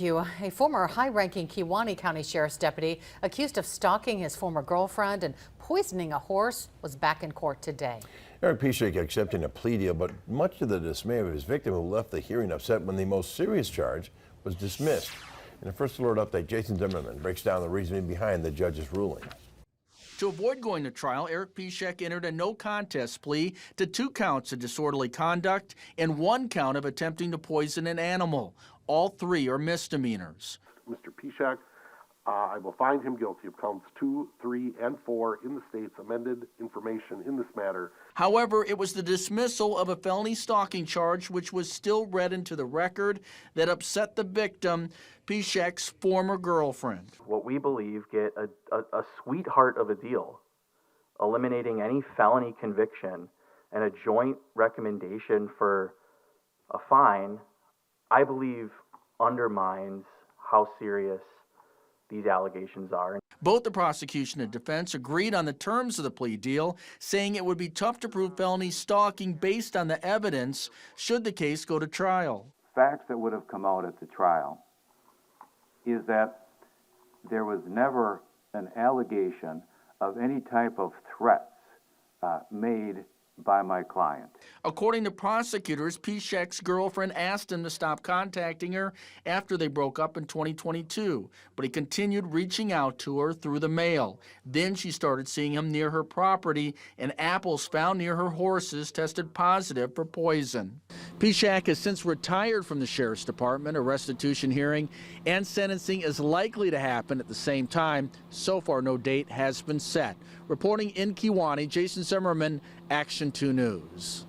A former high-ranking Kewaunee County Sheriff's deputy accused of stalking his former girlfriend and poisoning a horse was back in court today. Eric Pishak accepting a plea deal, but much to the dismay of his victim, who left the hearing upset when the most serious charge was dismissed. In a First Alert update, Jason Zimmerman breaks down the reasoning behind the judge's ruling. To avoid going to trial, Eric Pishak entered a no-contest plea to 2 counts of disorderly conduct and 1 count of attempting to poison an animal. All 3 are misdemeanors. Mr. Pishak, I will find him guilty of counts 2, 3, and 4 in the state's amended information in this matter. However, it was the dismissal of a felony stalking charge, which was still read into the record, that upset the victim, Pishak's former girlfriend. What we believe get a sweetheart of a deal, eliminating any felony conviction and a joint recommendation for a fine, I believe undermines how serious these allegations are. Both the prosecution and defense agreed on the terms of the plea deal, saying it would be tough to prove felony stalking based on the evidence should the case go to trial. Facts that would have come out at the trial is that there was never an allegation of any type of threats made by my client. According to prosecutors, Pishak's girlfriend asked him to stop contacting her after they broke up in 2022, but he continued reaching out to her through the mail. Then she started seeing him near her property, and apples found near her horses tested positive for poison. Pishak has since retired from the Sheriff's Department. A restitution hearing and sentencing is likely to happen at the same time. So far, no date has been set. Reporting in Kewaunee, Jason Zimmerman, Action 2 News.